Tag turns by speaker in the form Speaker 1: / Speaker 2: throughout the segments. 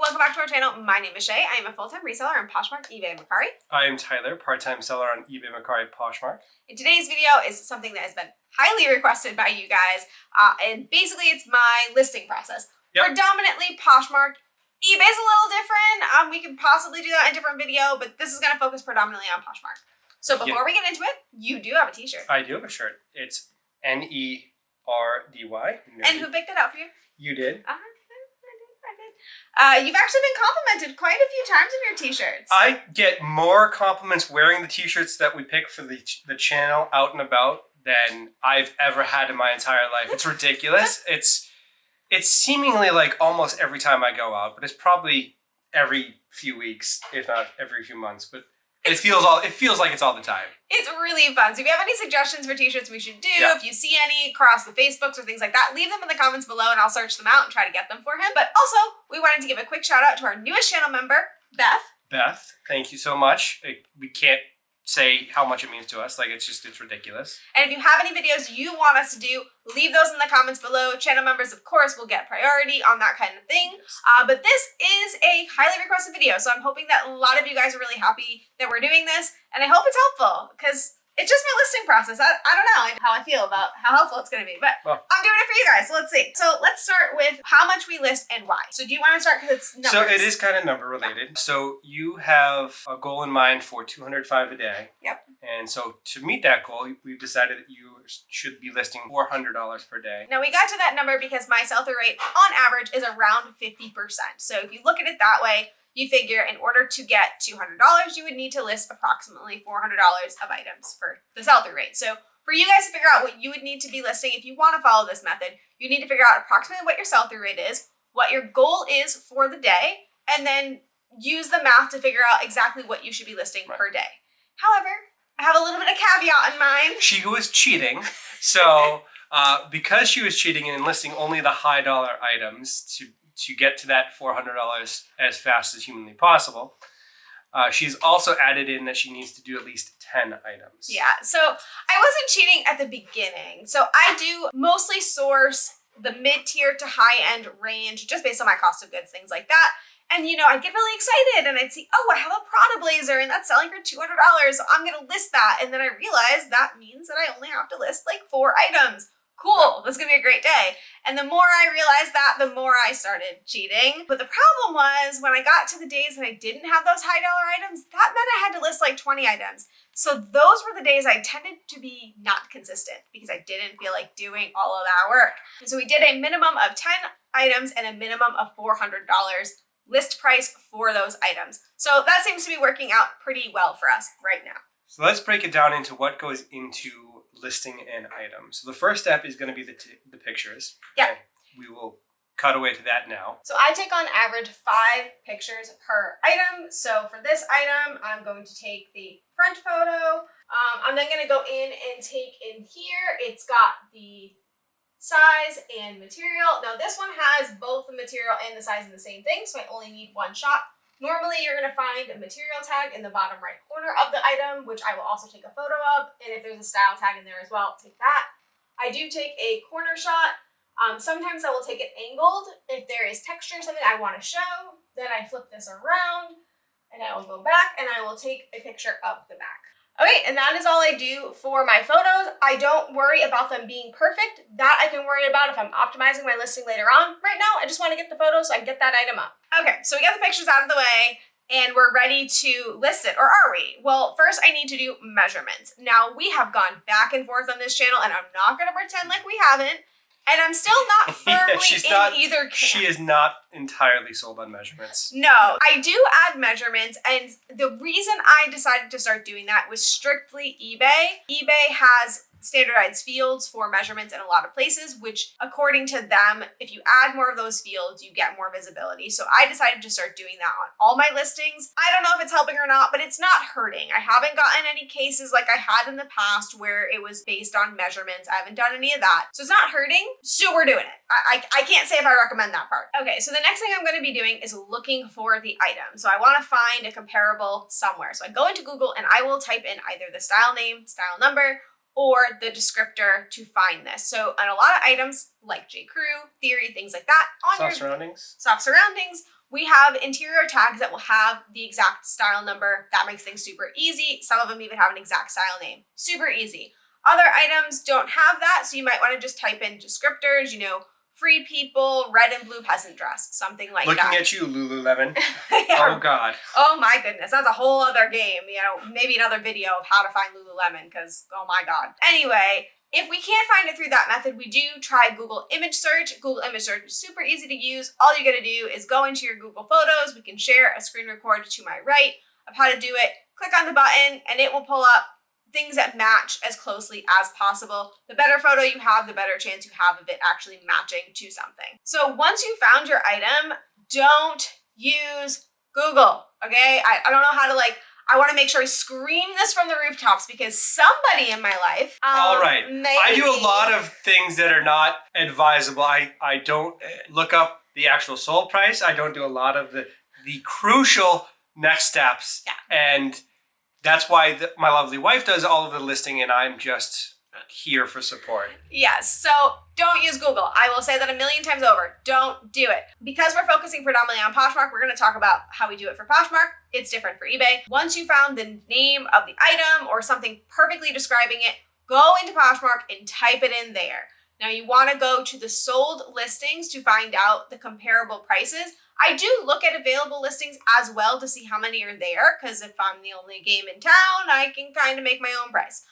Speaker 1: Welcome back to our channel. My name is Shay. I am a full-time reseller on Poshmark, eBay, and Mercari.
Speaker 2: I am Tyler, part-time seller on eBay, Mercari, Poshmark.
Speaker 1: And today's video is something that has been highly requested by you guys, and basically it's my listing process.
Speaker 2: Yep.
Speaker 1: Predominantly Poshmark. eBay's a little different. We can possibly do that in a different video, but this is going to focus predominantly on Poshmark. So before we get into it, you do have a t-shirt.
Speaker 2: I do have a shirt. It's Nerdy.
Speaker 1: And who picked it out for you?
Speaker 2: You did.
Speaker 1: I did. You've actually been complimented quite a few times in your t-shirts.
Speaker 2: I get more compliments wearing the t-shirts that we pick for the channel out and about than I've ever had in my entire life. It's ridiculous. It's seemingly like almost every time I go out, but it's probably every few weeks, if not every few months. But it feels like it's all the time. It's really fun. So if you have any suggestions for t-shirts we should do, if you see any across the Facebooks or things like that, leave them in the comments below and I'll search them out and try to get them for him. But also, we wanted to give a quick shout out to our newest channel member, Beth. Beth, thank you so much. We can't say how much it means to us. Like, it's ridiculous. And if you have any videos you want us to do, leave those in the comments below. Channel members, of course, will get priority on that kind of thing. Yes. But this is a highly requested video, so I'm hoping that a lot of you guys are really happy that we're doing this, and I hope it's helpful, because it's just my listing process. I don't know how I feel about how helpful it's going to be, but I'm doing it for you guys, so let's see. So let's start with how much we list and why. So do you want to start, because it's numbers? So it is kind of number related. Yeah. So you have a goal in mind for 205 a day. Yep. And so to meet that goal, we've decided that you should be listing $400 per day. Now we got to that number because my sell-through rate on average is around 50%. So if you look at it that way, you figure in order to get $200, you would need to list approximately $400 of items for the sell-through rate. So for you guys to figure out what you would need to be listing, if you want to follow this method, you need to figure out approximately what your sell-through rate is, what your goal is for the day, and then use the math to figure out exactly what you should be listing per day. However, I have a little bit of caveat in mind. She was cheating. So because she was cheating and listing only the high dollar items to get to that $400 as fast as humanly possible, she's also added in that she needs to do at least 10 items. Yeah, so I wasn't cheating at the beginning. So I do mostly source the mid-tier to high-end range just based on my cost of goods, things like that. And, you know, I'd get really excited and I'd see, oh, I have a Prada blazer and that's selling for $200, so I'm going to list that. And then I realized that means that I only have to list like 4 items. Cool, this is gonna be a great day. And the more I realized that, the more I started cheating. But the problem was when I got to the days that I didn't have those high dollar items, that meant I had to list like 20 items. So those were the days I tended to be not consistent because I didn't feel like doing all of that work. And so we did a minimum of 10 items and a minimum of $400 list price for those items. So that seems to be working out pretty well for us right now. So let's break it down into what goes into listing an item. So the first step is going to be the pictures. Yeah. Okay. We will cut away to that now. So I take on average 5 pictures per item. So for this item, I'm going to take the front photo. I'm then going to go in and take in here. It's got the size and material. Now this one has both the material and the size of the same thing, so I only need 1 shot. Normally, you're going to find a material tag in the bottom right corner of the item, which I will also take a photo of. And if there's a style tag in there as well, I'll take that. I do take a corner shot. Sometimes I will take it angled. If there is texture, something I want to show, then I flip this around and I will go back and I will take a picture of the back. Okay, and that is all I do for my photos. I don't worry about them being perfect. That I can worry about if I'm optimizing my listing later on. Right now, I just want to get the photo so I can get that item up. Okay, so we got the pictures out of the way and we're ready to list it, or are we? Well, first I need to do measurements. Now, we have gone back and forth on this channel and I'm not going to pretend like we haven't. And I'm still not firmly either camp. She is not entirely sold on measurements. No, I do add measurements, and the reason I decided to start doing that was strictly eBay. eBay has standardized fields for measurements in a lot of places, which according to them, if you add more of those fields, you get more visibility. So I decided to start doing that on all my listings. I don't know if it's helping or not, but it's not hurting. I haven't gotten any cases like I had in the past where it was based on measurements. I haven't done any of that. So it's not hurting, so we're doing it. I can't say if I recommend that part. Okay, so the next thing I'm going to be doing is looking for the item. So I want to find a comparable somewhere. So I go into Google and I will type in either the style name, style number, or the descriptor to find this. So on a lot of items like J. Crew, Theory, things like that, on soft surroundings
Speaker 1: We have interior tags that will have the exact style number. That makes things super easy. Some of them even have an exact style name. Super easy. Other items don't have that, so you might want to just type in descriptors, you know, free people, red and blue peasant dress, something like that.
Speaker 2: Looking at you, Lululemon.
Speaker 1: Yeah.
Speaker 2: Oh, God.
Speaker 1: Oh, my goodness. That's a whole other game. You know, maybe another video of how to find Lululemon because, oh, my God. Anyway, if we can't find it through that method, we do try Google image search. Google image search is super easy to use. All you got to do is go into your Google Photos. We can share a screen record to my right of how to do it. Click on the button and it will pull up things that match as closely as possible. The better photo you have, the better chance you have of it actually matching to something. So once you found your item, don't use Google, okay? I don't know how to I want to make sure I scream this from the rooftops because somebody in my life,
Speaker 2: all right.
Speaker 1: maybe,
Speaker 2: I do a lot of things that are not advisable. I don't look up the actual sold price. I don't do a lot of the crucial next steps.
Speaker 1: Yeah.
Speaker 2: And that's why my lovely wife does all of the listing and I'm just here for support.
Speaker 1: Yes, so don't use Google. I will say that a million times over. Don't do it. Because we're focusing predominantly on Poshmark, we're going to talk about how we do it for Poshmark. It's different for eBay. Once you found the name of the item or something perfectly describing it, go into Poshmark and type it in there. Now you want to go to the sold listings to find out the comparable prices. I do look at available listings as well to see how many are there, because if I'm the only game in town, I can kind of make my own price.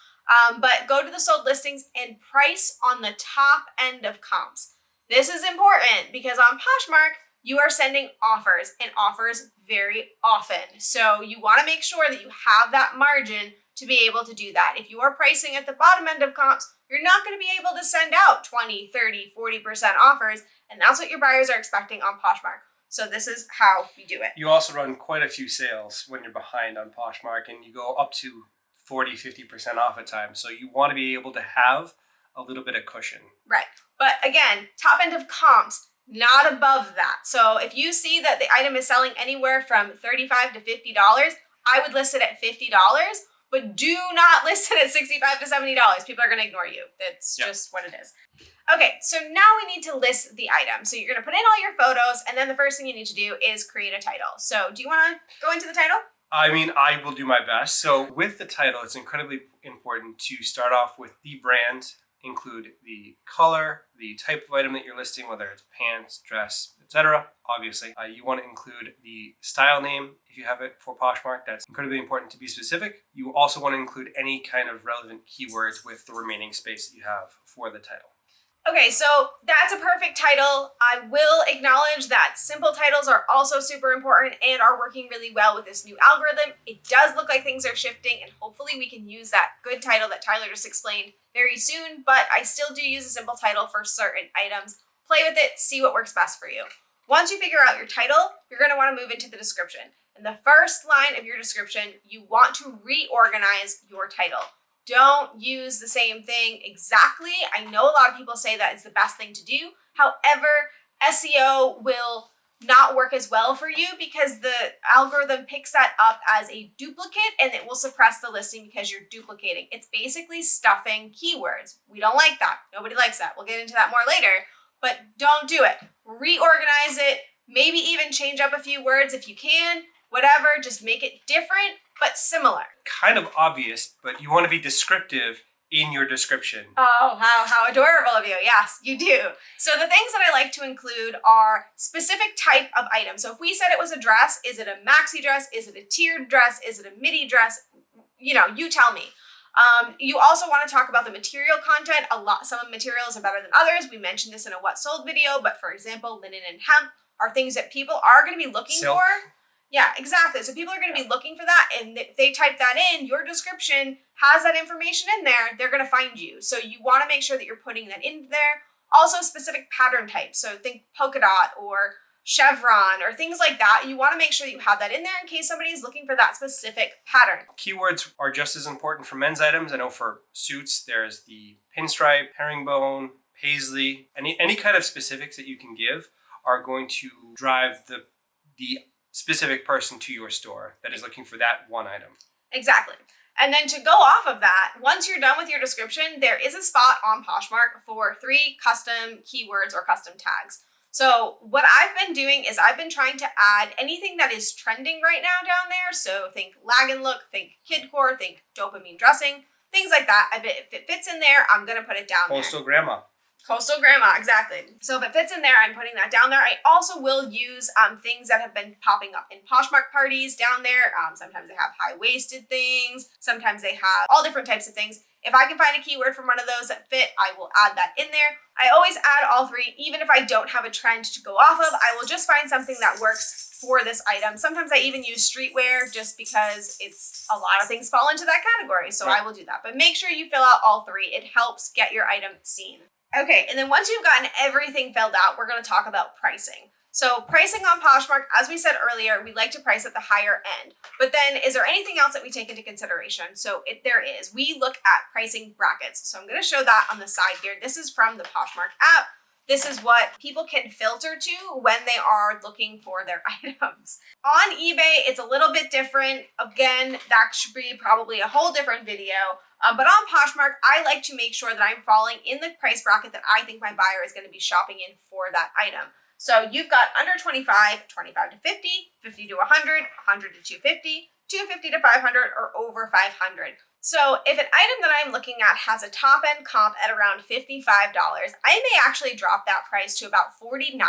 Speaker 1: But go to the sold listings and price on the top end of comps. This is important because on Poshmark, you are sending offers and offers very often. So you want to make sure that you have that margin to be able to do that. If you are pricing at the bottom end of comps, you're not going to be able to send out 20, 30, 40% offers. And that's what your buyers are expecting on Poshmark. So this is how we do it.
Speaker 2: You also run quite a few sales when you're behind on Poshmark and you go up to 40, 50% off at times. So you want to be able to have a little bit of cushion.
Speaker 1: Right. But again, top end of comps, not above that. So if you see that the item is selling anywhere from $35 to $50, I would list it at $50, but do not list it at $65 to $70. People are going to ignore you. That's just what it is. Okay, so now we need to list the item. So you're going to put in all your photos, and then the first thing you need to do is create a title. So do you want to go into the title?
Speaker 2: I mean, I will do my best. So with the title, it's incredibly important to start off with the brand, include the color, the type of item that you're listing, whether it's pants, dress, etc. Obviously, you want to include the style name if you have it for Poshmark. That's incredibly important to be specific. You also want to include any kind of relevant keywords with the remaining space that you have for the title.
Speaker 1: Okay, so that's a perfect title. I will acknowledge that simple titles are also super important and are working really well with this new algorithm. It does look like things are shifting, and hopefully we can use that good title that Tyler just explained very soon, but I still do use a simple title for certain items. Play with it, see what works best for you. Once you figure out your title, you're going to want to move into the description. In the first line of your description, you want to reorganize your title. Don't use the same thing exactly. I know a lot of people say that it's the best thing to do. However, SEO will not work as well for you because the algorithm picks that up as a duplicate and it will suppress the listing because you're duplicating. It's basically stuffing keywords. We don't like that. Nobody likes that. We'll get into that more later, but don't do it. Reorganize it. Maybe even change up a few words if you can. Whatever, just make it different but similar.
Speaker 2: Kind of obvious, but you want to be descriptive in your description.
Speaker 1: Oh, how adorable of you. Yes, you do. So the things that I like to include are specific type of item. So if we said it was a dress, is it a maxi dress? Is it a tiered dress? Is it a midi dress? You know, you tell me. You also want to talk about the material content. Some materials are better than others. We mentioned this in a what sold video, but for example, linen and hemp are things that people are going to be looking
Speaker 2: Silk.
Speaker 1: for. Yeah, exactly. So people are going to be looking for that, and if they type that in, your description has that information in there, they're going to find you. So you want to make sure that you're putting that in there. Also specific pattern types. So think polka dot or chevron or things like that. You want to make sure that you have that in there in case somebody is looking for that specific pattern.
Speaker 2: Keywords are just as important for men's items. I know for suits, there's the pinstripe, herringbone, paisley. Any kind of specifics that you can give are going to drive the specific person to your store that is looking for that one item.
Speaker 1: Exactly. And then to go off of that, once you're done with your description, there is a spot on Poshmark for 3 custom keywords or custom tags. So what I've been doing is I've been trying to add anything that is trending right now down there. So think lag and look, think kidcore, think dopamine dressing, things like that. If it fits in there, I'm going to put it down there.
Speaker 2: Coastal grandma.
Speaker 1: Coastal grandma, exactly. So if it fits in there, I'm putting that down there. I also will use things that have been popping up in Poshmark parties down there. Sometimes they have high-waisted things. Sometimes they have all different types of things. If I can find a keyword from one of those that fit, I will add that in there. I always add all three, even if I don't have a trend to go off of. I will just find something that works for this item. Sometimes I even use streetwear just because it's a lot of things fall into that category. So
Speaker 2: right.
Speaker 1: I will do that. But make sure you fill out all three. It helps get your item seen. Okay, and then once you've gotten everything filled out, we're going to talk about pricing. So pricing on Poshmark, as we said earlier, we like to price at the higher end. But then is there anything else that we take into consideration? So there is. We look at pricing brackets. So I'm going to show that on the side here. This is from the Poshmark app. This is what people can filter to when they are looking for their items. On eBay, it's a little bit different. Again, that should be probably a whole different video. But on Poshmark, I like to make sure that I'm falling in the price bracket that I think my buyer is going to be shopping in for that item. So you've got under 25, 25 to 50, 50 to 100, 100 to 250, 250 to 500, or over 500. So if an item that I'm looking at has a top end comp at around $55, I may actually drop that price to about $49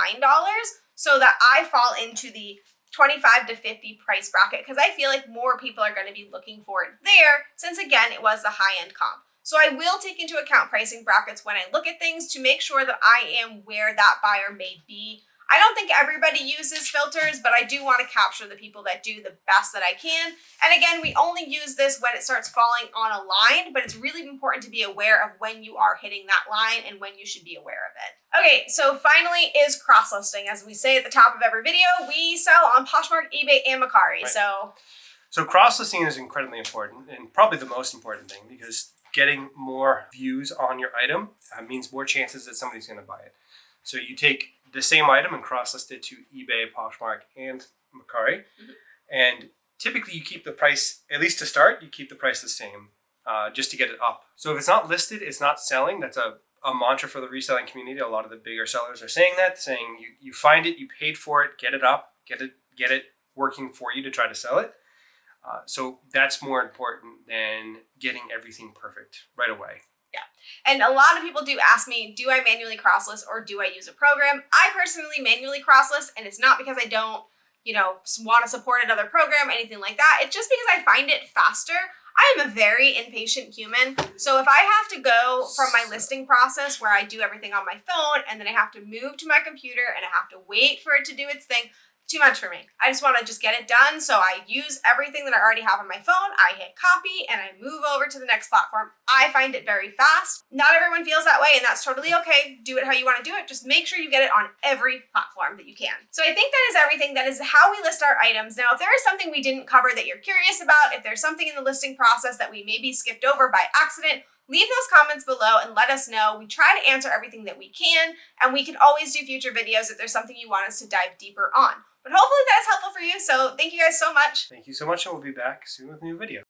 Speaker 1: so that I fall into the 25 to 50 price bracket because I feel like more people are going to be looking for it there since, again, it was the high-end comp. So I will take into account pricing brackets when I look at things to make sure that I am where that buyer may be. I don't think everybody uses filters, but I do want to capture the people that do the best that I can. And again, we only use this when it starts falling on a line, but it's really important to be aware of when you are hitting that line and when you should be aware of it. Okay, so finally is cross-listing. As we say at the top of every video, we sell on Poshmark, eBay, and Mercari.
Speaker 2: Right. So cross-listing is incredibly important and probably the most important thing because getting more views on your item means more chances that somebody's going to buy it. So you take the same item and cross-list it to eBay, Poshmark, and Mercari. And typically you keep the price, at least to start, you keep the price the same just to get it up. So if it's not listed, it's not selling. That's a mantra for the reselling community. A lot of the bigger sellers are saying that, saying you find it, you paid for it, get it up, get it working for you to try to sell it. So that's more important than getting everything perfect right away.
Speaker 1: Yeah. And a lot of people do ask me, do I manually cross-list or do I use a program? I personally manually cross-list, and it's not because I don't, want to support another program, anything like that. It's just because I find it faster. I am a very impatient human. So if I have to go from my listing process where I do everything on my phone and then I have to move to my computer and I have to wait for it to do its thing, too much for me. I just want to just get it done. So I use everything that I already have on my phone. I hit copy and I move over to the next platform. I find it very fast. Not everyone feels that way, and that's totally okay. Do it how you want to do it. Just make sure you get it on every platform that you can. So I think that is everything. That is how we list our items. Now, if there is something we didn't cover that you're curious about, if there's something in the listing process that we maybe skipped over by accident, leave those comments below and let us know. We try to answer everything that we can, and we can always do future videos if there's something you want us to dive deeper on. But hopefully that is helpful for you. So thank you guys so much.
Speaker 2: Thank you so much, and we'll be back soon with a new video.